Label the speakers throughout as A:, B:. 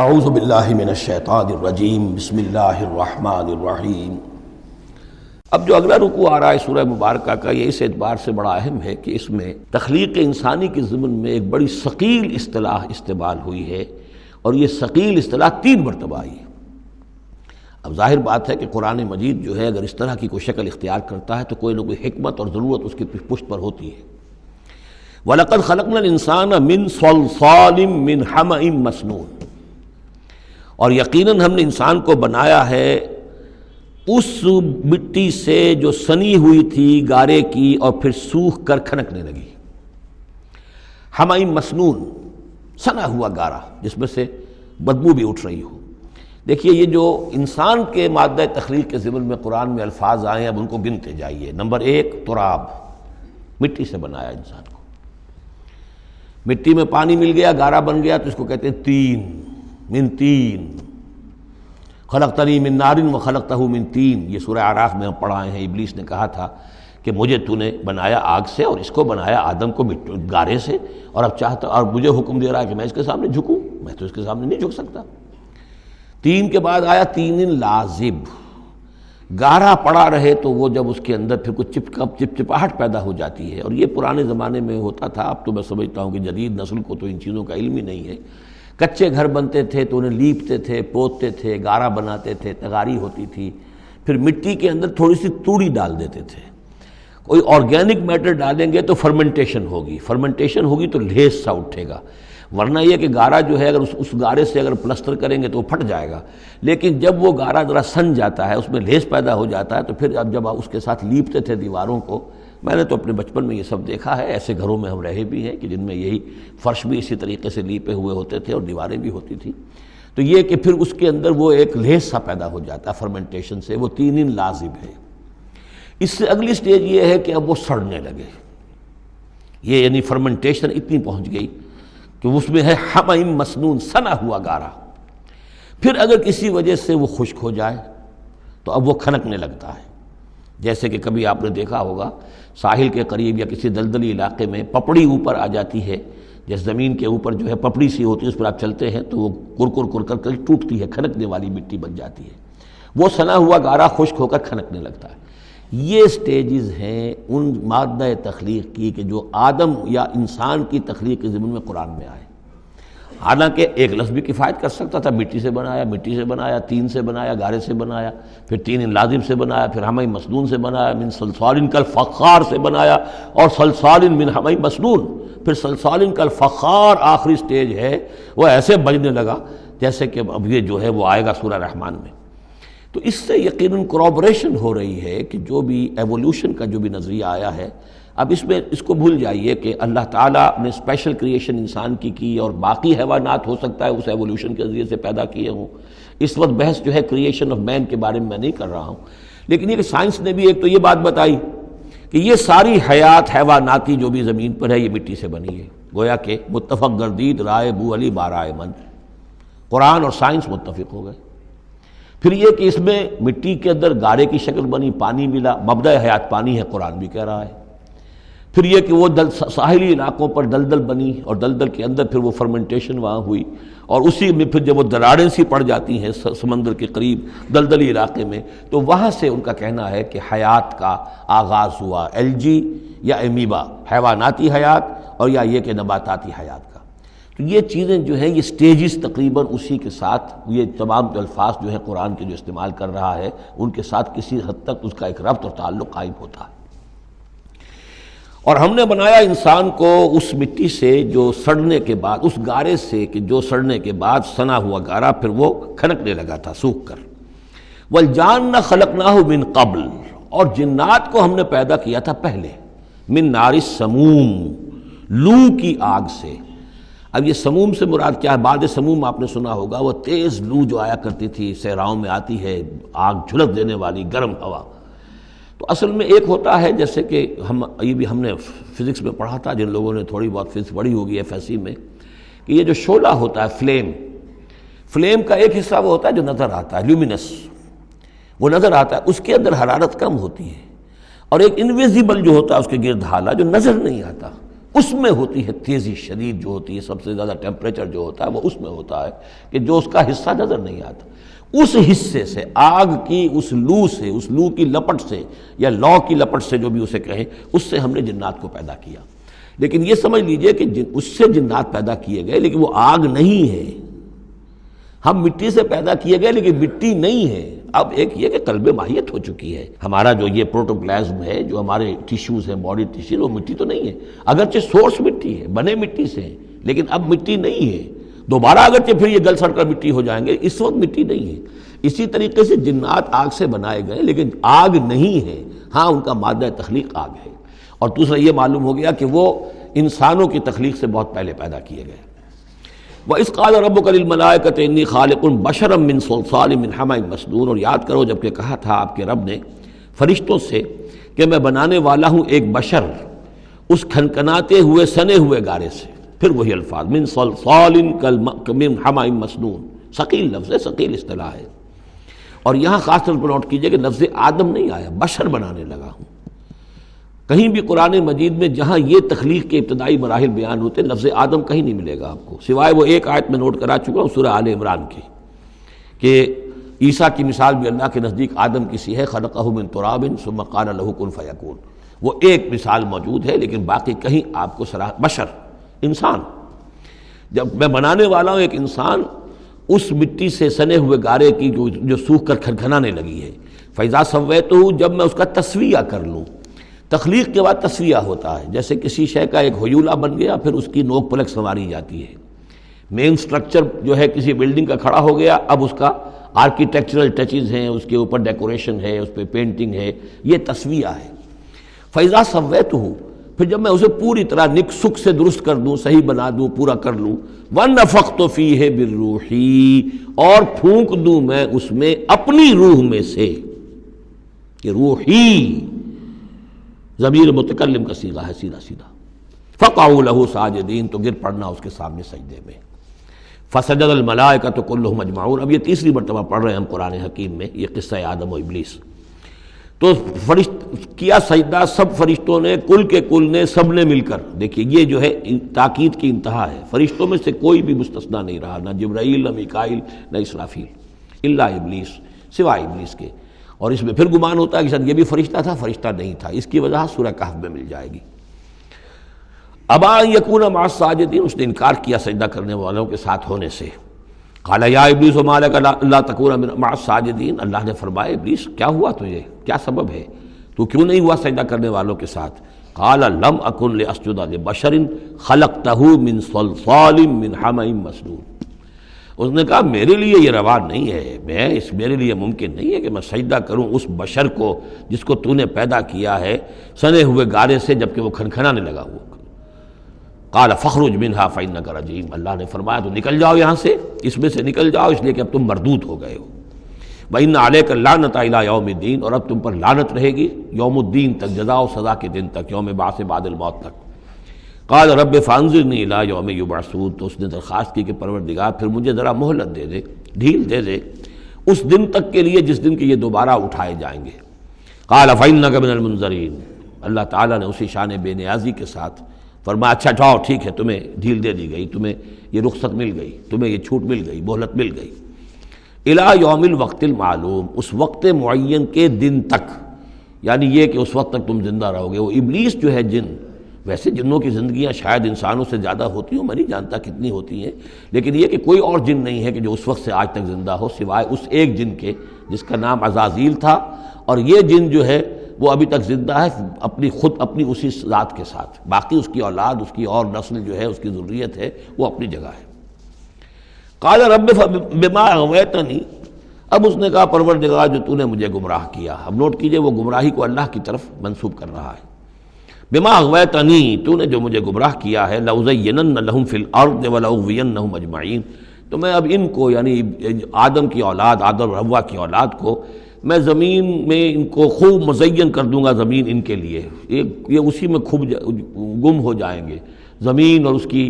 A: اعوذ باللہ من الشیطان الرجیم بسم اللہ الرحمن الرحیم۔ اب جو اگلا رکوع آ رہا ہے سورہ مبارکہ کا، یہ اس اعتبار سے بڑا اہم ہے کہ اس میں تخلیق انسانی کے ضمن میں ایک بڑی ثقیل اصطلاح استعمال ہوئی ہے، اور یہ ثقیل اصطلاح 3 مرتبہ آئی ہے۔ اب ظاہر بات ہے کہ قرآن مجید جو ہے اگر اس طرح کی کوئی شکل اختیار کرتا ہے تو کوئی نہ کوئی حکمت اور ضرورت اس کی پشت پر ہوتی ہے۔ وَلَقَدْ خَلَقْنَا الْإِنسَانَ مِنْ صَلْصَالٍ مِّنْ حَمَإٍ مَّسْنُونٍ، اور یقیناً ہم نے انسان کو بنایا ہے اس مٹی سے جو سنی ہوئی تھی گارے کی اور پھر سوکھ کر کھنکنے لگی۔ حمأ مسنون، سنا ہوا گارا جس میں سے بدبو بھی اٹھ رہی ہو۔ دیکھیے یہ جو انسان کے مادہ تخلیق کے ضمن میں قرآن میں الفاظ آئے ہیں اب ان کو گنتے جائیے۔ نمبر 1 تراب، مٹی سے بنایا انسان کو۔ مٹی میں پانی مل گیا، گارا بن گیا، تو اس کو کہتے ہیں تین، من تین، خلقتنی من نار وخلقتہ من تین۔ یہ سورہ اعراف میں ہم پڑھائے ہیں، ابلیس نے کہا تھا کہ مجھے تو نے بنایا آگ سے اور اس کو بنایا آدم کو گارے سے، اور اب چاہتا اور مجھے حکم دے رہا ہے کہ میں اس کے سامنے جھکوں، میں تو اس کے سامنے نہیں جھک سکتا۔ تین کے بعد آیا تین لازب، گارا پڑا رہے تو وہ جب اس کے اندر پھر کچھ چپچپاہٹ پیدا ہو جاتی ہے، اور یہ پرانے زمانے میں ہوتا تھا۔ اب تو میں سمجھتا ہوں کہ جدید نسل کو تو ان چیزوں کا علم ہی نہیں ہے۔ کچے گھر بنتے تھے تو انہیں لیپتے تھے، پوتتے تھے، گارا بناتے تھے، تغاری ہوتی تھی، پھر مٹی کے اندر تھوڑی سی توڑی ڈال دیتے تھے۔ کوئی آرگینک میٹر ڈالیں گے تو فرمنٹیشن ہوگی، فرمنٹیشن ہوگی تو لیس سا اٹھے گا، ورنہ یہ کہ گارا جو ہے اگر اس گارے سے اگر پلسٹر کریں گے تو وہ پھٹ جائے گا۔ لیکن جب وہ گارا ذرا سن جاتا ہے، اس میں لیس پیدا ہو جاتا ہے، تو پھر اب جب اس کے ساتھ لیپتے تھے دیواروں کو، میں نے تو اپنے بچپن میں یہ سب دیکھا ہے، ایسے گھروں میں ہم رہے بھی ہیں کہ جن میں یہی فرش بھی اسی طریقے سے لیپے ہوئے ہوتے تھے اور دیواریں بھی ہوتی تھیں، تو یہ کہ پھر اس کے اندر وہ ایک لیس سا پیدا ہو جاتا ہے فرمنٹیشن سے، وہ تین لازب ہے۔ اس سے اگلی سٹیج یہ ہے کہ اب وہ سڑنے لگے، یہ یعنی فرمنٹیشن اتنی پہنچ گئی کہ اس میں ہے حمأ مسنون، سنا ہوا گارا۔ پھر اگر کسی وجہ سے وہ خشک ہو جائے تو اب وہ کھنکنے لگتا ہے، جیسے کہ کبھی آپ نے دیکھا ہوگا ساحل کے قریب یا کسی دلدلی علاقے میں پپڑی اوپر آ جاتی ہے، جیسے زمین کے اوپر جو ہے پپڑی سی ہوتی ہے، اس پر آپ چلتے ہیں تو وہ کر کر ٹوٹتی ہے، کھنکنے والی مٹی بن جاتی ہے، وہ سنا ہوا گارا خشک ہو کر کھنکنے لگتا ہے۔ یہ سٹیجز ہیں ان مادہ تخلیق کی کہ جو آدم یا انسان کی تخلیق کے ضمن میں قرآن میں آئے۔ حالانکہ ایک لفظ بھی کفایت کر سکتا تھا، مٹی سے بنایا، تین سے بنایا، گارے سے بنایا، پھر تین لازم سے بنایا، پھر حمأ مسنون سے بنایا، من صلصال کالفخار سے بنایا، اور صلصال من حمأ مسنون، پھر صلصال کالفخار آخری سٹیج ہے، وہ ایسے بجنے لگا جیسے کہ اب یہ جو ہے وہ آئے گا سورہ رحمان میں۔ تو اس سے یقیناً کورابریشن ہو رہی ہے کہ جو بھی ایوولوشن کا جو بھی نظریہ آیا ہے، اب اس میں اس کو بھول جائیے کہ اللہ تعالیٰ نے اسپیشل کریشن انسان کی اور باقی حیوانات ہو سکتا ہے اس ایوولوشن کے ذریعے سے پیدا کیے ہوں۔ اس وقت بحث جو ہے کریشن آف مین کے بارے میں نہیں کر رہا ہوں، لیکن یہ کہ سائنس نے بھی ایک تو یہ بات بتائی کہ یہ ساری حیات حیواناتی جو بھی زمین پر ہے یہ مٹی سے بنی ہے، گویا کہ متفق گردید رائے بو علی بارائے من، قرآن اور سائنس متفق ہو گئے۔ پھر یہ کہ اس میں مٹی کے اندر گارے کی شکل بنی، پانی ملا، مبدأ حیات پانی ہے، قرآن بھی کہہ رہا ہے۔ پھر یہ کہ وہ ساحلی علاقوں پر دلدل بنی، اور دلدل کے اندر پھر وہ فرمنٹیشن وہاں ہوئی، اور اسی میں پھر جب وہ دراڑیں سی پڑ جاتی ہیں سمندر کے قریب دلدلی علاقے میں، تو وہاں سے ان کا کہنا ہے کہ حیات کا آغاز ہوا، الجی یا امیبا، حیواناتی حیات، اور یا یہ کہ نباتاتی حیات کا۔ تو یہ چیزیں جو ہیں یہ سٹیجز تقریباً اسی کے ساتھ، یہ تمام الفاظ جو ہیں قرآن کے جو استعمال کر رہا ہے ان کے ساتھ کسی حد تک اس کا ایک ربط اور تعلق قائم ہوتا ہے۔ اور ہم نے بنایا انسان کو اس مٹی سے جو سڑنے کے بعد، اس گارے سے کہ جو سڑنے کے بعد سنا ہوا گارا پھر وہ کھنکنے لگا تھا سوکھ کر۔ والجان خلقناہ من قبل، اور جنات کو ہم نے پیدا کیا تھا پہلے، من نار السموم، لو کی آگ سے۔ اب یہ سموم سے مراد کیا ہے؟ بعد سموم آپ نے سنا ہوگا، وہ تیز لو جو آیا کرتی تھی، صحراؤں میں آتی ہے، آگ جھلک دینے والی گرم ہوا۔ تو اصل میں ایک ہوتا ہے جیسے کہ ہم نے فزکس میں پڑھا تھا، جن لوگوں نے تھوڑی بہت فزکس پڑھی ہوگی ایف ایس سی میں، کہ یہ جو شعلہ ہوتا ہے فلیم کا ایک حصہ وہ ہوتا ہے جو نظر آتا ہے، لیومینس، وہ نظر آتا ہے، اس کے اندر حرارت کم ہوتی ہے، اور ایک انویزیبل جو ہوتا ہے اس کے گرد حالہ جو نظر نہیں آتا، اس میں ہوتی ہے تیزی شدید جو ہوتی ہے، سب سے زیادہ ٹیمپریچر جو ہوتا ہے وہ اس میں ہوتا ہے کہ جو اس کا حصہ نظر نہیں آتا، اس حصے سے، آگ کی اس لو سے، اس لو کی لپٹ سے یا لو کی لپٹ سے جو بھی اسے کہیں، اس سے ہم نے جنات کو پیدا کیا۔ لیکن یہ سمجھ لیجئے کہ اس سے جنات پیدا کیے گئے لیکن وہ آگ نہیں ہے۔ ہم مٹی سے پیدا کیے گئے لیکن مٹی نہیں ہے۔ اب ایک یہ کہ قلب ماہیت ہو چکی ہے، ہمارا جو یہ پروٹوپلازم ہے، جو ہمارے ٹیشوز ہیں، باڈی ٹیشوز، وہ مٹی تو نہیں ہے، اگرچہ سورس مٹی ہے، بنے مٹی سے ہیں، لیکن اب مٹی نہیں ہے۔ دوبارہ اگرچہ پھر یہ گل سڑ کر مٹی ہو جائیں گے، اس وقت مٹی نہیں ہے۔ اسی طریقے سے جنات آگ سے بنائے گئے لیکن آگ نہیں ہے، ہاں ان کا مادہ تخلیق آگ ہے۔ اور دوسرا یہ معلوم ہو گیا کہ وہ انسانوں کی تخلیق سے بہت پہلے پیدا کیے گئے۔ وَإِذْ قَالَ رَبُّكَ لِلْمَلَائِكَةِ إِنِّي خَالِقٌ بَشَرًا مِّن صَلْصَالٍ مِّنْ حَمَإٍ مَّسْنُونٍ، اور یاد کرو جب کہ کہا تھا آپ کے رب نے فرشتوں سے کہ میں بنانے والا ہوں ایک بشر اس کھنکھناتے ہوئے سنے ہوئے گارے سے، پھر وہی الفاظ من صلصال من حمأ مسنون، ثقیل لفظ ہے، ثقیل اصطلاح ہے۔ اور یہاں خاص طور پر نوٹ کیجئے کہ لفظ آدم نہیں آیا، بشر بنانے لگا ہوں۔ کہیں بھی قرآن مجید میں جہاں یہ تخلیق کے ابتدائی مراحل بیان ہوتے لفظ آدم کہیں نہیں ملے گا آپ کو، سوائے وہ ایک آیت میں نوٹ کرا چکا ہوں سورہ آل عمران کی، کہ عیسیٰ کی مثال بھی اللہ کے نزدیک آدم کی سی ہے، خلقہ من تراب ثم قال له کن فیکون، وہ ایک مثال موجود ہے، لیکن باقی کہیں آپ کو بشر، انسان، جب میں بنانے والا ہوں ایک انسان اس مٹی سے سنے ہوئے گارے کی جو سوکھ کر کھنکھنانے لگی ہے، فَإِذَا سَوَّيْتُهُ، جب میں اس کا تسویہ کر لوں۔ تخلیق کے بعد تسویہ ہوتا ہے، جیسے کسی شے کا ایک ہیولہ بن گیا پھر اس کی نوک پلک سنواری جاتی ہے، مین سٹرکچر جو ہے کسی بلڈنگ کا کھڑا ہو گیا، اب اس کا آرکیٹیکچرل ٹچز ہیں، اس کے اوپر ڈیکوریشن ہے، اس پہ پینٹنگ ہے، یہ تسویہ ہے۔ فَإِذَا سَوَّيْتُهُ، پھر جب میں اسے پوری طرح نک سک سے درست کر دوں، صحیح بنا دوں، پورا کر لوں، وَنَفَخْتُ فِيهِ مِن رُوحِي، اور پھونک دوں میں اس میں اپنی روح میں سے، کہ روحی ضمیر متکلم کا صیغہ ہے سیدھا سیدھا، فَقَعُوا لَهُ سَاجِدِينَ، تو گر پڑنا اس کے سامنے سجدے میں۔ فَسَجَدَ الْمَلَائِكَةُ كُلُّهُمْ أَجْمَعُونَ، اب یہ تیسری مرتبہ پڑھ رہے ہیں ہم قرآن حکیم میں یہ قصہ آدم و ابلیس۔ تو کیا سجدہ سب فرشتوں نے، کل کے کل نے، سب نے مل کر، دیکھیے یہ جو ہے تاکید کی انتہا ہے، فرشتوں میں سے کوئی بھی مستثنیٰ نہیں رہا، نہ جبرائیل، نہ میکائیل، نہ اسرافیل، الا ابلیس، سوائے ابلیس کے۔ اور اس میں پھر گمان ہوتا ہے کہ شاید یہ بھی فرشتہ تھا، فرشتہ نہیں تھا، اس کی وجہ سورہ کہف میں مل جائے گی۔ ابا ان یکون مع الساجدین، اس نے انکار کیا سجدہ کرنے والوں کے ساتھ ہونے سے۔ قال یا ابلیس ما لک الا تکون مع الساجدین، اللہ نے فرمایا ابلیس کیا ہوا تجھے، کیا سبب ہے، تو کیوں نہیں ہوا سجدہ کرنے والوں کے ساتھ؟ قال لم اکن لاسجد لبشر خلقتہ من صلصال من حمأ مسنون، اس نے کہا میرے لیے یہ روا نہیں ہے، میرے لیے ممکن نہیں ہے کہ میں سجدہ کروں اس بشر کو جس کو تو نے پیدا کیا ہے سنے ہوئے گارے سے، جبکہ وہ کھنکھنانے لگا ہوا۔ قال فاخرج منها فإنك رجیم، اللہ نے فرمایا تو نکل جاؤ یہاں سے، اس میں سے نکل جاؤ، اس لیے کہ اب تم مردود ہو گئے ہو۔ وإن عليك اللعنة إلى يوم الدین، اور اب تم پر لعنت رہے گی یوم الدین تک، جزا و سزا کے دن تک، یوم بعث بعد الموت تک۔ قال رب فانظرنی الی یوم یبعثون، تو اس نے درخواست کی کہ پروردگار پھر مجھے ذرا مہلت دے دے، ڈھیل دے دے اس دن تک کے لیے جس دن کے یہ دوبارہ اٹھائے جائیں گے۔ قال فإنک من المنظرین، اللہ تعالیٰ نے اسی شان بے نیازی کے ساتھ فرمایا اچھا جاؤ ٹھیک ہے، تمہیں ڈھیل دے دی گئی، تمہیں یہ رخصت مل گئی، تمہیں یہ چھوٹ مل گئی، مہلت مل گئی۔ الی یوم الوقت المعلوم، اس وقت معین کے دن تک، یعنی یہ کہ اس وقت تک تم زندہ رہو گے۔ وہ ابلیس جو ہے جن، ویسے جنوں کی زندگیاں شاید انسانوں سے زیادہ ہوتی ہوں، میں نہیں جانتا کتنی ہوتی ہیں، لیکن یہ کہ کوئی اور جن نہیں ہے کہ جو اس وقت سے آج تک زندہ ہو سوائے اس ایک جن کے جس کا نام عزازیل تھا، اور یہ جن جو ہے وہ ابھی تک زندہ ہے اپنی اسی ذات کے ساتھ، باقی اس کی اولاد، اس کی اور نسل جو ہے، اس کی ذریت ہے، وہ اپنی جگہ ہے۔ قال رب بما اغویتنی، اب اس نے کہا پروردگار جو تو نے مجھے گمراہ کیا، اب نوٹ کیجئے وہ گمراہی کو اللہ کی طرف منسوب کر رہا ہے۔ بما اغویتنی، تو نے جو مجھے گمراہ کیا ہے، لأزینن لہم فی الارض ولأغوینہم اجمعین، تو میں اب ان کو، یعنی آدم کی اولاد، آدم اور حوا کی اولاد کو، میں زمین میں ان کو خوب مزین کر دوں گا، زمین ان کے لیے یہ اسی میں گم ہو جائیں گے، زمین اور اس کی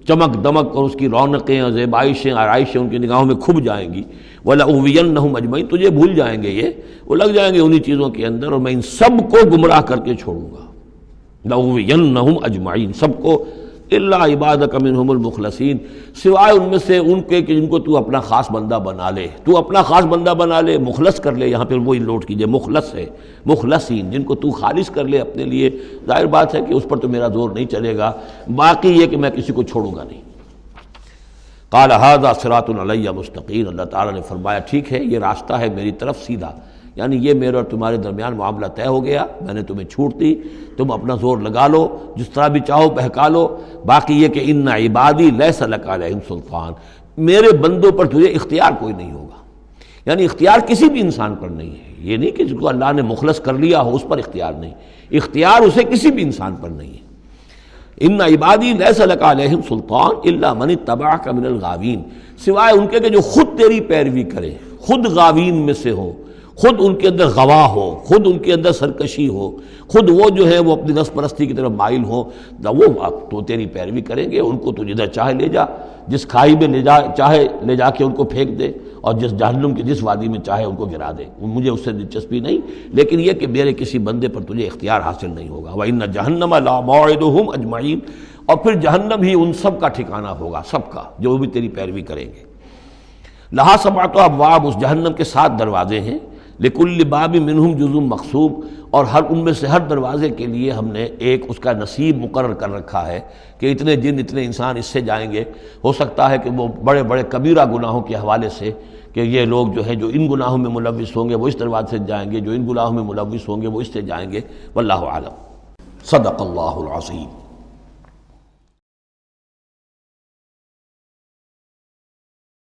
A: چمک دمک اور اس کی رونقیں اور زیبائشیں آرائشیں ان کی نگاہوں میں کھب جائیں گی۔ وَلَأُغْوِيَنَّهُمْ أَجْمَعِينَ، تجھے بھول جائیں گے، یہ وہ لگ جائیں گے انہی چیزوں کے اندر، اور میں ان سب کو گمراہ کر کے چھوڑوں گا۔ لَأُغْوِيَنَّهُمْ اجمعین، سب کو الا عبادک منہم المخلصین، سوائے ان میں سے ان کے کہ جن کو تو اپنا خاص بندہ بنا لے، تو اپنا خاص بندہ بنا لے، مخلص کر لے، یہاں پہ وہی نوٹ کیجئے مخلص ہے، مخلصین، جن کو تو خالص کر لے اپنے لیے، ظاہر بات ہے کہ اس پر تو میرا زور نہیں چلے گا، باقی یہ کہ میں کسی کو چھوڑوں گا نہیں۔ قال ھذا صراط علی مستقیم، اللہ تعالیٰ نے فرمایا ٹھیک ہے، یہ راستہ ہے میری طرف سیدھا، یعنی یہ میرے اور تمہارے درمیان معاملہ طے ہو گیا، میں نے تمہیں چھوٹ دی، تم اپنا زور لگا لو، جس طرح بھی چاہو بہکا لو، باقی یہ کہ ان عبادی لیس لک علیہم سلطان، میرے بندوں پر تجھے اختیار کوئی نہیں ہوگا، یعنی اختیار کسی بھی انسان پر نہیں ہے، یہ نہیں کہ جس کو اللہ نے مخلص کر لیا ہو اس پر اختیار نہیں، اختیار اسے کسی بھی انسان پر نہیں ہے۔ ان عبادی لیس لک علیہم سلطان الا من اتبعک من الغاوین، سوائے ان کے کہ جو خود تیری پیروی کرے، خود غاوین میں سے ہو، خود ان کے اندر غوا ہو، خود ان کے اندر سرکشی ہو، خود وہ جو ہے وہ اپنی نفس پرستی کی طرف مائل ہو، وہ تو تیری پیروی کریں گے، ان کو تو جدھر چاہے لے جا، جس کھائی میں چاہے لے جا کے ان کو پھینک دے، اور جس جہنم کی جس وادی میں چاہے ان کو گرا دے، مجھے اس سے دلچسپی نہیں، لیکن یہ کہ میرے کسی بندے پر تجھے اختیار حاصل نہیں ہوگا۔ وَإِنَّ جَهَنَّمَ لَمَوْعِدُهُمْ أَجْمَعِينَ، اور پھر جہنم ہی ان سب کا ٹھکانہ ہوگا، سب کا جو بھی تیری پیروی کریں گے۔ لَهَا سَبْعَةُ أَبْوَابٍ، اس جہنم کے 7 دروازے ہیں، لِكُلِّ بَابٍ مِّنْهُمْ جُزْءٌ مَقْسُومٌ، اور ہر ان میں سے ہر دروازے کے لیے ہم نے ایک اس کا نصیب مقرر کر رکھا ہے کہ اتنے جن اتنے انسان اس سے جائیں گے، ہو سکتا ہے کہ وہ بڑے بڑے کبیرہ گناہوں کے حوالے سے کہ یہ لوگ جو ہے جو ان گناہوں میں ملوث ہوں گے وہ اس دروازے سے جائیں گے، جو ان گناہوں میں ملوث ہوں گے وہ اس سے جائیں گے، واللہ اعلم۔ صدق اللہ العظیم۔